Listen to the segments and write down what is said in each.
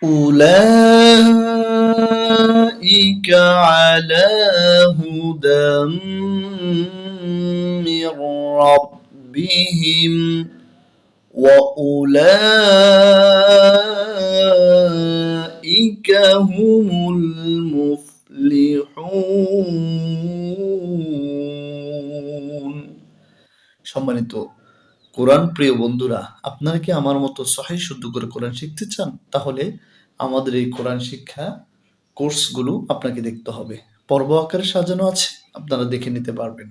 أولئك على هدى من ربهم وأولئك هم المفلحون। সম্মানিত কোরআন প্রিয় বন্ধুরা, আপনারা কি আমার মতো সহিহ শুদ্ধ করে কোরআন শিখতে চান? তাহলে আমাদের এই কোরআন শিক্ষা কোর্সগুলো আপনাকে দেখতে হবে। পর্ব আকারে সাজানো আছে, আপনারা দেখে নিতে পারবেন।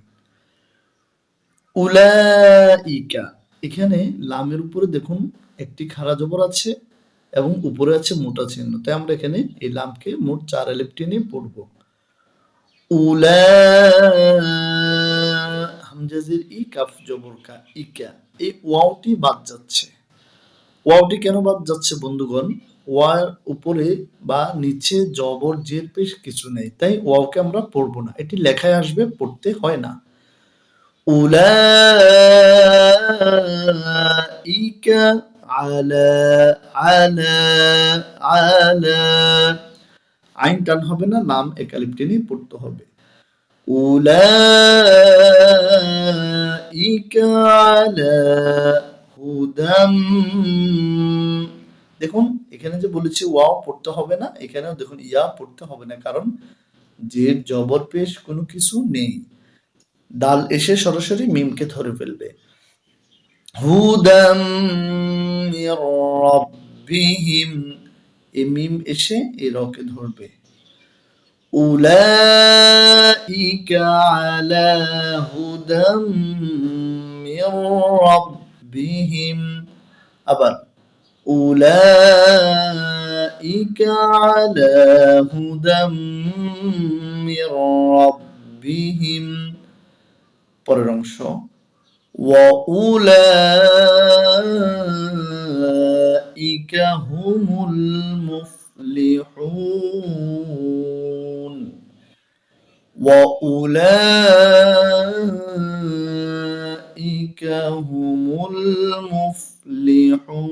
উলাইকা, এখানে লামের উপরে দেখুন একটি খাড়া জবর আছে এবং উপরে আছে মোটা চিহ্ন, তাই আমরা এখানে এই লামকে মোট 4 আলিফ টেনে পড়ব। উলা, হামজাজের ই, কাফ জবর কা, ইকা, এই ওয়াওটি বাদ যাচ্ছে। ওয়াওটি কেন বাদ যাচ্ছে বন্ধুগণ? ওয়ার উপরে বা নিচে জবর জের পেশ কিছু নেই, তাই ওয়াওকে আমরা পড়বো না, এটি লেখায় আসবে, পড়তে হয় না। উলাইকা আলা, আলা, আলা, আইন টান হবে না, নাম এক আলিফ টেনে পড়তে হবে। উলাইকা আলা হুদাম, দেখুন এখানে যে বলেছি ওয়াও পড়তে হবে না, এখানেও দেখুন ইয়া পড়তে হবে না, কারণ জের জবর পেশ কোনো কিছু নেই। ডাল এসে সরাসরি মিমকে ধরে ফেলবে। হুদাম মির রাব্বিহিম, এই মিম এসে এই রকে ধরবে। উলাইকা আলা হুদাম মির রাব্বিহিম, আবার উলাইকা আলা হুদাম মির রাব্বিহিম। পরের অংশ ওয়াউলাইকা হুমুল মুফলিহুন, ওয়াউলাইকা হুমুল মুফলিহুন।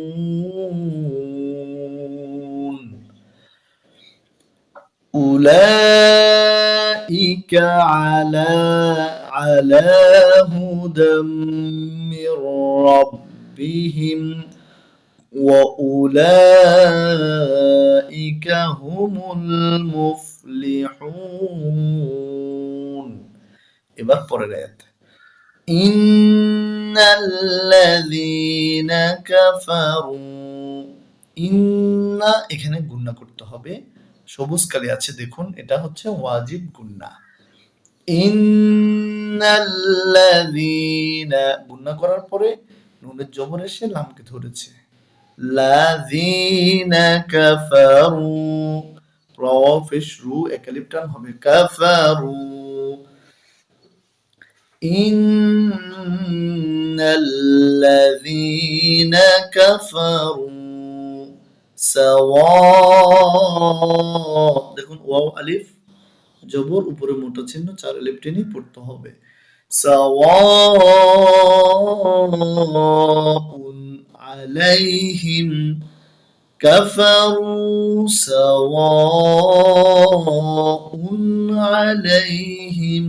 উলাইকা আলা, আলা হুদাম মির রাব্বিহিম ওয়াউলাইকা হুমুল মুফলিহুন। এবার পরের আয়াত, ইন্নাল্লাযীনা কাফারু, ইন্না এখানে গুণনা করতে হবে, সবুজ কালি আছে দেখুন, এটা হচ্ছে ওয়াজিব গুণনা। ইন্নাল্লাযীনা, গুণনা করার পরে নুনের জবর এসে লামকে ধরেছে। লাযীনা কাফারু, র পেশ রু এক আলিফ টান হবে, কাফারু। ইন্নাল্লাযীনা কাফারু সাওয়া, দেখুন ওয়াও আলিফ জবর উপরে মোটা চিহ্ন 4 আলিফ টেনে পড়তে হবে। সাওয়াউন আলাইহিম কাফারু সাওয়াউন আলাইহিম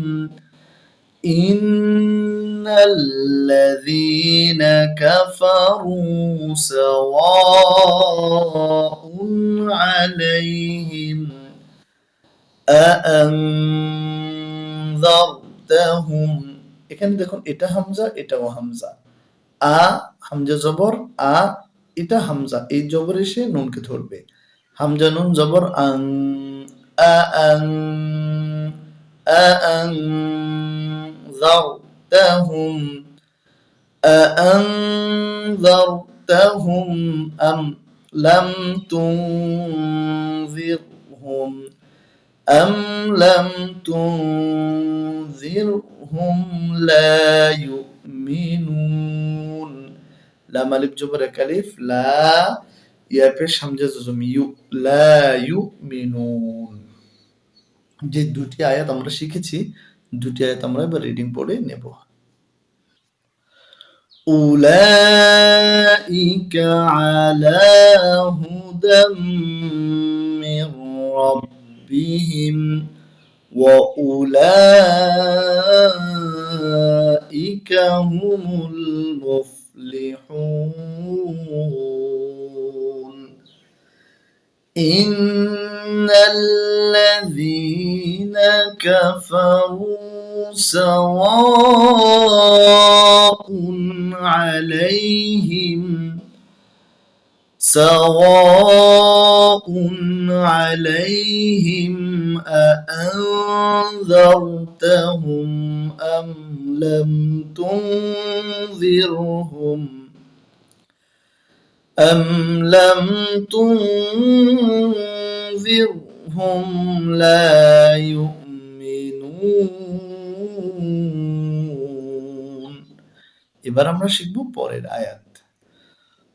ইন্নাল্লাযীনা কাফারু সাওয়াউন আলাইহিম আআনযারতাহুম, এখানে দেখুন এটা হামজা, এটাও হামজা, আ হামজা জবর আ, এটা হামজা, এই জবর এসে নুনকে ধরবে। হামজা নুন জবর আন, আআন, আআনযারতাহুম, আআনযারতাহুম আম লাম তুনযিরহুম, أم لم تنذرهم لا يؤمنون। লাম আলিফ জবর এক আলিফ, লা ইয়া পেশ হামজা জজম ইউ, লা ইউমিনুন। যে দুটি আয়াত আমরা শিখেছি, দুটি আয়াত আমরা এবার রিডিং পড়ে নেব। উলাইকা আলা হুদাম هدى من ربهم وأولئك هم المفلحون إن الذين كفروا سواء عليهم أأنذرتهم أم لم تنذرهم لا يؤمنون এবার আমরা শিখব পরের আয়াত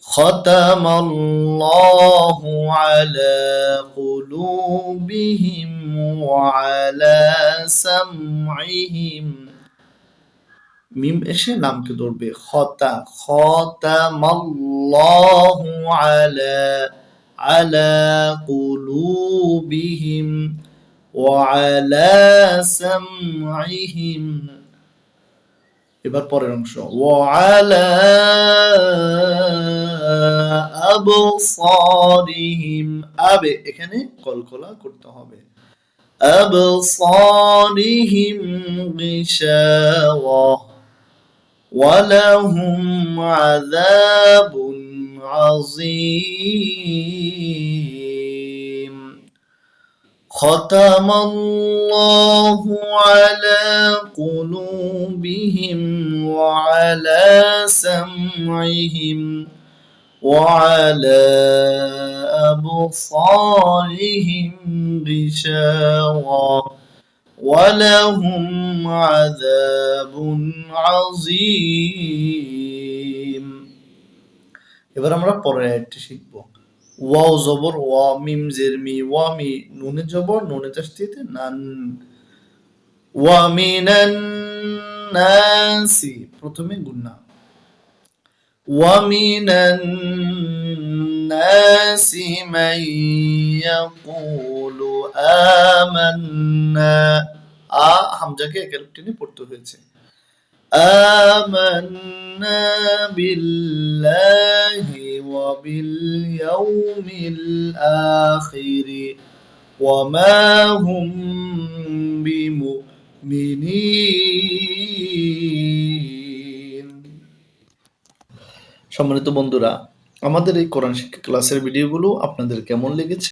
খতামাল্লাহু আলা কুলুবিহিম ওয়া আলা সামঈহিম মিম এসে লামকে ধরবে খতামাল্লাহু আলা কুলুবিহিম ওয়া আলা সামঈহিম এবার পরের অংশ ওয়া আলা আবসারিহিম আবে এখানে কলকলা করতে হবে আবসারিহিম গিশাওয়া ওয়ালাহুম আযাবুন আযীম ختم الله على قلوبهم وعلى سمعهم وعلى أبصارهم غشاوة ولهم عذاب عظيم এবার আমরা পরের আয়াতটি শিখব ওয়াও জবর ওয়া মিম জের মি ওয়া মি নুনে জবর নুনে তাসদীদে নান ওয়া মিনান নাসি প্রথমে গুন্না ওয়া মিনান নাসি মান ইয়াকুলু আমান্না হামজাকে একের টেনে পড়তে হয়েছে آمنا بالله وباليوم الآخر وما هم بمؤمنين সম্মানিত বন্ধুরা আমাদের এই কোরআন শিক্ষা ক্লাসের ভিডিওগুলো আপনাদের কেমন লেগেছে